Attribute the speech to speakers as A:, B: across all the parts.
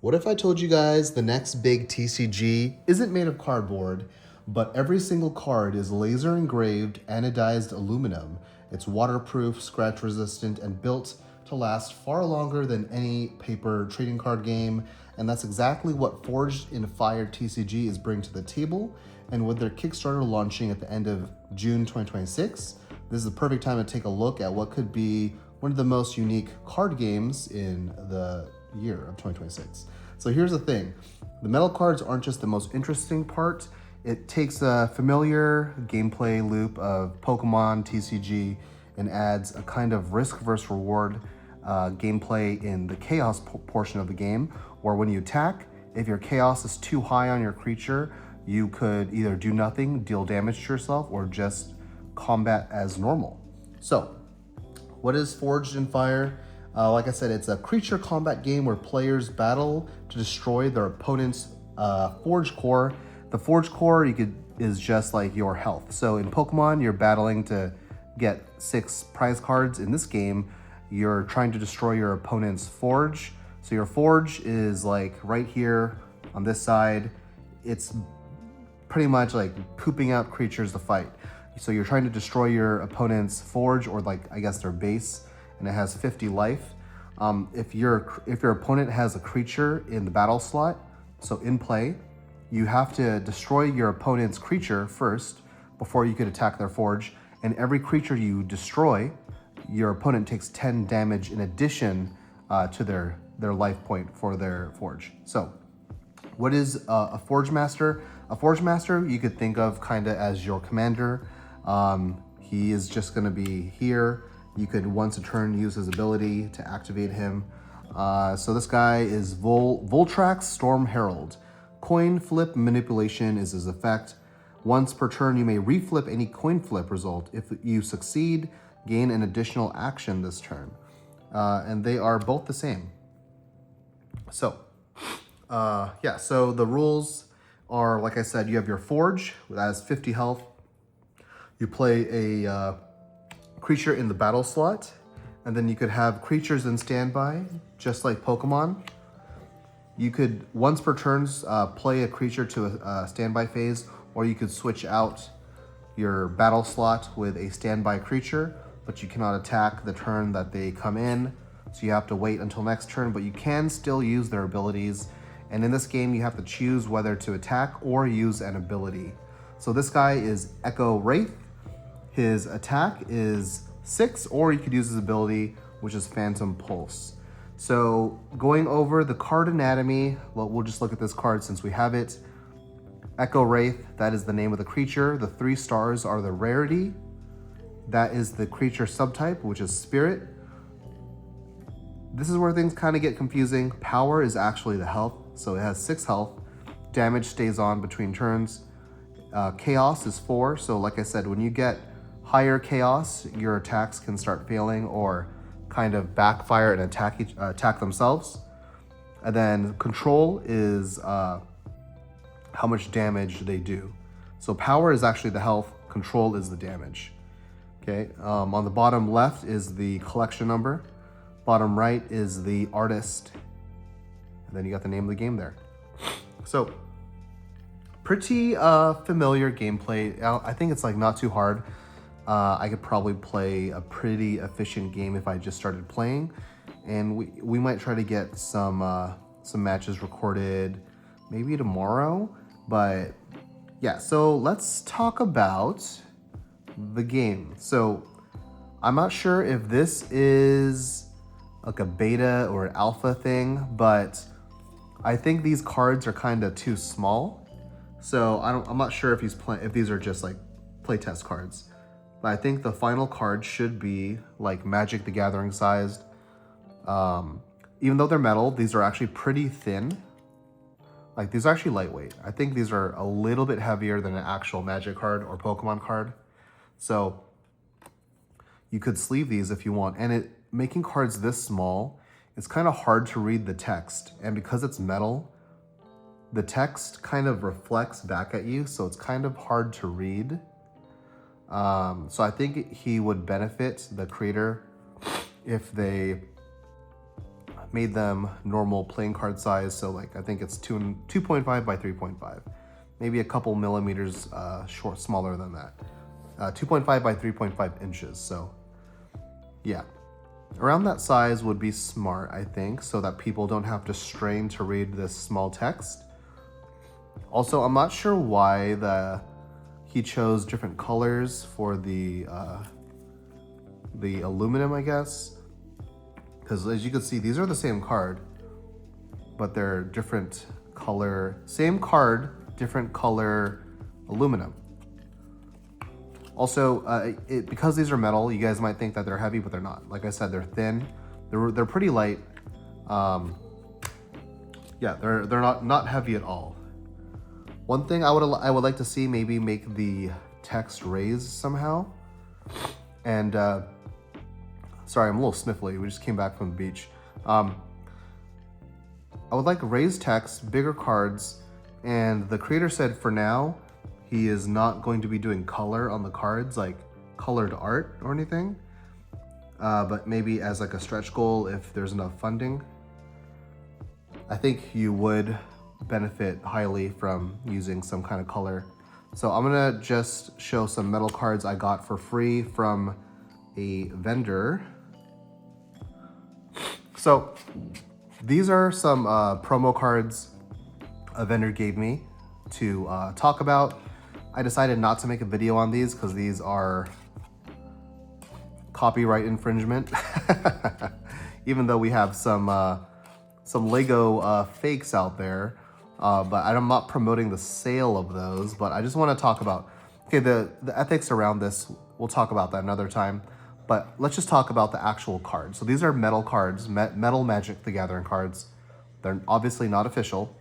A: What if I told you guys the next big TCG isn't made of cardboard, but every single card is laser engraved anodized aluminum. It's waterproof, scratch resistant, and built to last far longer than any paper trading card game. And that's exactly what Forged in Fire TCG is bringing to the table. And with their Kickstarter launching at the end of June 2026, this is the perfect time to take a look at what could be one of the most unique card games in the year of 2026. So here's the thing. The metal cards aren't just the most interesting part. It takes a familiar gameplay loop of Pokemon TCG and adds a kind of risk versus reward gameplay in the chaos portion of the game, where when you attack, if your chaos is too high on your creature, you could either do nothing, deal damage to yourself, or just combat as normal. So what is Forged in Fire? Like I said, it's a creature combat game where players battle to destroy their opponent's Forge Core. The Forge Core is just like your health. So in Pokemon, you're battling to get 6 prize cards. In this game, you're trying to destroy your opponent's Forge. So your Forge is like right here on this side. It's pretty much like pooping out creatures to fight. So you're trying to destroy your opponent's Forge, or like I guess their base, and it has 50 life. If your opponent has a creature in the battle slot, so in play, you have to destroy your opponent's creature first before you could attack their Forge. And every creature you destroy, your opponent takes 10 damage in addition to their life point for their Forge. So what is a Forge Master? A Forge Master you could think of kind of as your commander. He is just going to be here. You could once a turn use his ability to activate him. So this guy is Voltrax Storm Herald. Coin flip manipulation is his effect. Once per turn, you may reflip any coin flip result. If you succeed, gain an additional action this turn. And they are both the same. So, so the rules are, like I said, you have your Forge that has 50 health. You play a creature in the battle slot, and then you could have creatures in standby, just like Pokemon. You could, once per turns, play a creature to a standby phase, or you could switch out your battle slot with a standby creature, but you cannot attack the turn that they come in, so you have to wait until next turn, but you can still use their abilities. And in this game, you have to choose whether to attack or use an ability. So this guy is Echo Wraith. His attack is 6, or you could use his ability, which is Phantom Pulse. So going over the card anatomy, well, we'll just look at this card since we have it. Echo Wraith, that is the name of the creature. The 3 stars are the rarity. That is the creature subtype, which is Spirit. This is where things kind of get confusing. Power is actually the health, so it has 6 health. Damage stays on between turns. Chaos is 4, so like I said, when you get higher chaos, your attacks can start failing or kind of backfire and attack themselves. And then control is how much damage they do. So power is actually the health, control is the damage. Okay, on the bottom left is the collection number. Bottom right is the artist. And then you got the name of the game there. So pretty familiar gameplay. I think it's like not too hard. I could probably play a pretty efficient game if I just started playing, and we might try to get some matches recorded maybe tomorrow. But yeah, so let's talk about the game. So I'm not sure if this is like a beta or an alpha thing, but I think these cards are kind of too small. So I'm not sure if if these are just like playtest cards. But I think the final card should be like Magic the Gathering sized. Even though they're metal, these are actually pretty thin. Like these are actually lightweight. I think these are a little bit heavier than an actual Magic card or Pokemon card. So you could sleeve these if you want. And making cards this small, it's kind of hard to read the text. And because it's metal, the text kind of reflects back at you. So it's kind of hard to read. So I think he would benefit, the creator, if they made them normal playing card size. So like, I think it's 2.5 by 3.5, maybe a couple millimeters smaller than that. 2.5 by 3.5 inches. So yeah, around that size would be smart, I think, so that people don't have to strain to read this small text. Also, I'm not sure why he chose different colors for the aluminum, I guess. Because as you can see, these are the same card, but they're different color, same card, different color aluminum. Also, because these are metal, you guys might think that they're heavy, but they're not. Like I said, they're thin, they're pretty light. Yeah, they're not heavy at all. One thing I would like to see, maybe make the text raised somehow. And sorry, I'm a little sniffly. We just came back from the beach. I would like raised text, bigger cards, and the creator said for now, he is not going to be doing color on the cards, like colored art or anything, but maybe as like a stretch goal if there's enough funding. I think you would benefit highly from using some kind of color. So I'm gonna just show some metal cards I got for free from a vendor. So these are some promo cards a vendor gave me to talk about. I decided not to make a video on these because these are copyright infringement. Even though we have some Lego fakes out there, but I'm not promoting the sale of those. But I just want to talk about, okay, the ethics around this. We'll talk about that another time. But let's just talk about the actual cards. So these are metal cards, metal Magic the Gathering cards. They're obviously not official.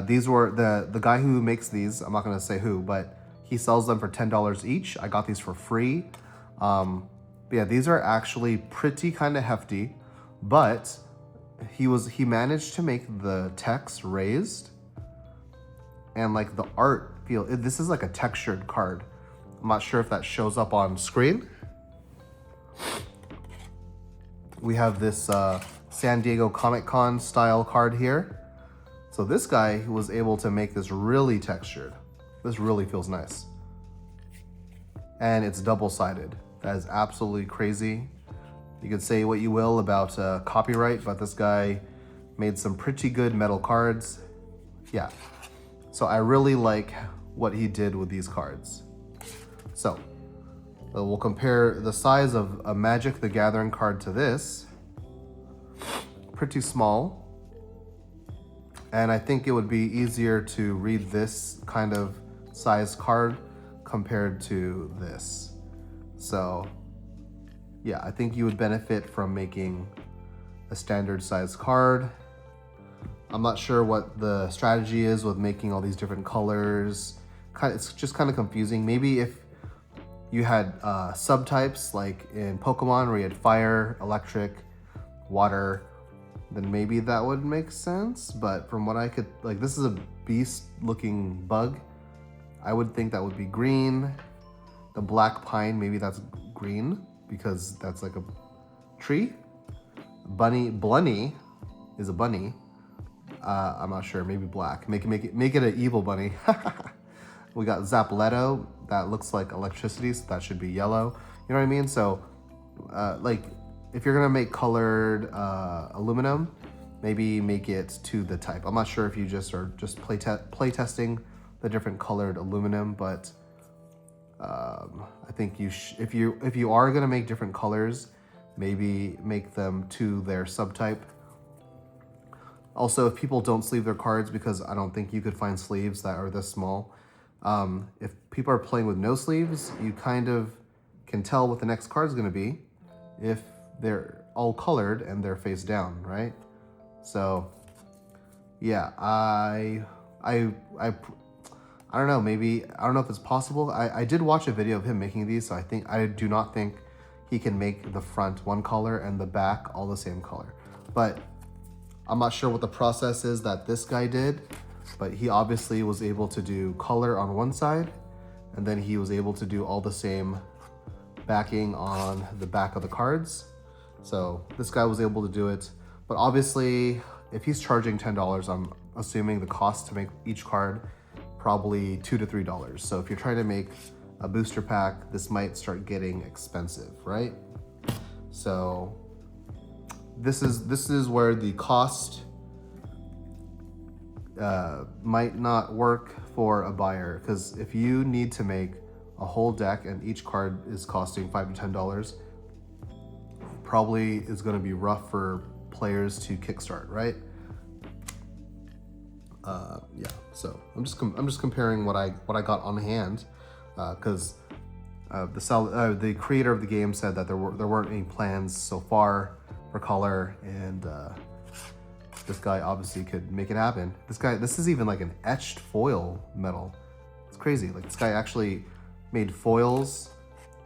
A: These were the guy who makes these. I'm not going to say who, but he sells them for $10 each. I got these for free. But yeah, these are actually pretty kind of hefty, but he managed to make the text raised and like the art feel. This is like a textured card. I'm not sure if that shows up on screen. We have this San Diego Comic-Con style card here. So this guy was able to make this really textured. This really feels nice. And it's double-sided. That is absolutely crazy. You could say what you will about copyright, but this guy made some pretty good metal cards. Yeah. So I really like what he did with these cards. So we'll compare the size of a Magic the Gathering card to this. Pretty small. And I think it would be easier to read this kind of size card compared to this. So yeah, I think you would benefit from making a standard size card. I'm not sure what the strategy is with making all these different colors. It's just kind of confusing. Maybe if you had subtypes like in Pokemon where you had fire, electric, water, then maybe that would make sense. But from what I could, like, this is a beast looking bug. I would think that would be green. The black pine, maybe that's green because that's like a tree. Blunny is a bunny. I'm not sure, maybe black. Make it an evil bunny. We got Zapletto, that looks like electricity, so that should be yellow. You know what I mean? So like, if you're gonna make colored aluminum, maybe make it to the type. I'm not sure if you are just play testing the different colored aluminum, but I think if you are gonna make different colors, maybe make them to their subtype. Also, if people don't sleeve their cards, because I don't think you could find sleeves that are this small. If people are playing with no sleeves, you kind of can tell what the next card is gonna be if they're all colored and they're face down, right? So yeah, I don't know, maybe, I don't know if it's possible. I did watch a video of him making these, so I do not think he can make the front one color and the back all the same color. But I'm not sure what the process is that this guy did, but he obviously was able to do color on one side, and then he was able to do all the same backing on the back of the cards. So this guy was able to do it. But obviously, if he's charging $10, I'm assuming the cost to make each card probably $2 to $3. So if you're trying to make a booster pack, this might start getting expensive, right? So this is where the cost might not work for a buyer, because if you need to make a whole deck and each card is costing $5 to $10, probably is going to be rough for players to kickstart, right? Yeah. So I'm just comparing what I got on hand, because the creator of the game said that there weren't any plans so far for color, and this guy obviously could make it happen. This is even like an etched foil metal. It's crazy. Like, this guy actually made foils,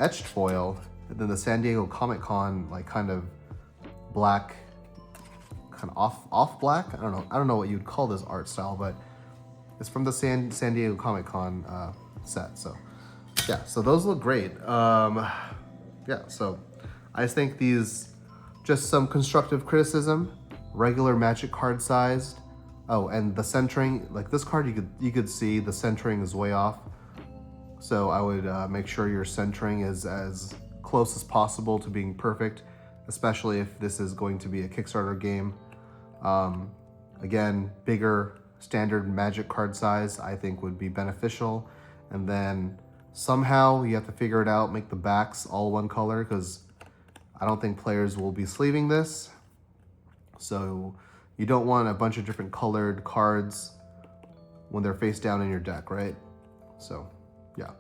A: etched foil, and then the San Diego Comic-Con like kind of black, kind of off black. I don't know what you'd call this art style, but it's from the San Diego Comic-Con set. So yeah, so those look great. Yeah, so I just think these, just some constructive criticism. Regular Magic card sized. Oh, and the centering, like this card, you could see the centering is way off. So I would make sure your centering is as close as possible to being perfect, especially if this is going to be a Kickstarter game. Again, bigger standard Magic card size I think would be beneficial. And then somehow you have to figure it out, make the backs all one color, because I don't think players will be sleeving this. So you don't want a bunch of different colored cards when they're face down in your deck, right? So yeah.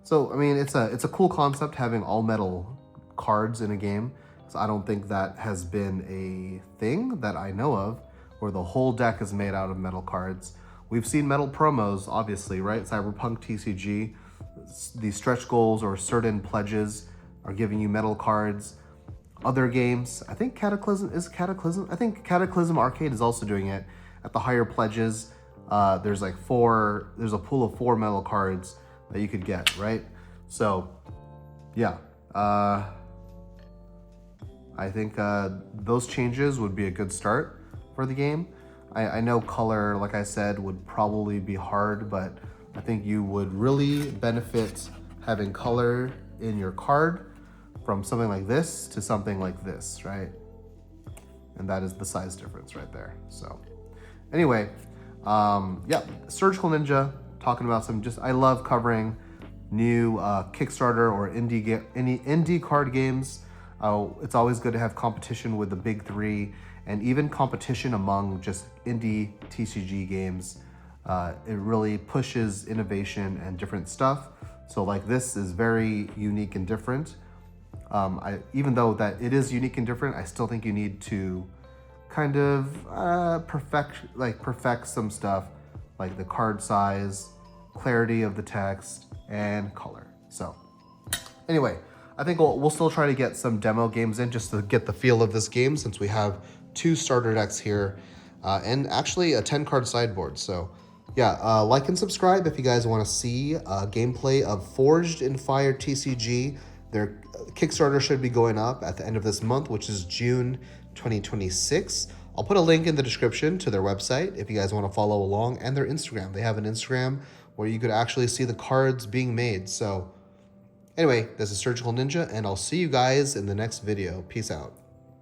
A: So I mean, it's a cool concept having all metal cards in a game. So I don't think that has been a thing that I know of where the whole deck is made out of metal cards. We've seen metal promos, obviously, right? Cyberpunk TCG, these stretch goals or certain pledges are giving you metal cards. Other games, I think Cataclysm, I think Cataclysm Arcade is also doing it at the higher pledges. There's a pool of 4 metal cards that you could get, right? So yeah, I think those changes would be a good start for the game. I know color, like I said, would probably be hard, but I think you would really benefit having color in your card from something like this to something like this, right? And that is the size difference right there. So anyway, yeah, Surgical Ninja, talking about I love covering new Kickstarter or indie card games. It's always good to have competition with the big 3, and even competition among just indie TCG games. It really pushes innovation and different stuff. So like, this is very unique and different. Even though that it is unique and different, I still think you need to kind of perfect some stuff, like the card size, clarity of the text, and color. So anyway, I think we'll still try to get some demo games in just to get the feel of this game, since we have 2 starter decks here, and actually a 10-card sideboard. So yeah, like and subscribe if you guys want to see gameplay of Forged in Fire TCG. Their Kickstarter should be going up at the end of this month, which is June 2026. I'll put a link in the description to their website if you guys want to follow along, and their Instagram. They have an Instagram where you could actually see the cards being made. So anyway, this is Surgical Ninja, and I'll see you guys in the next video. Peace out.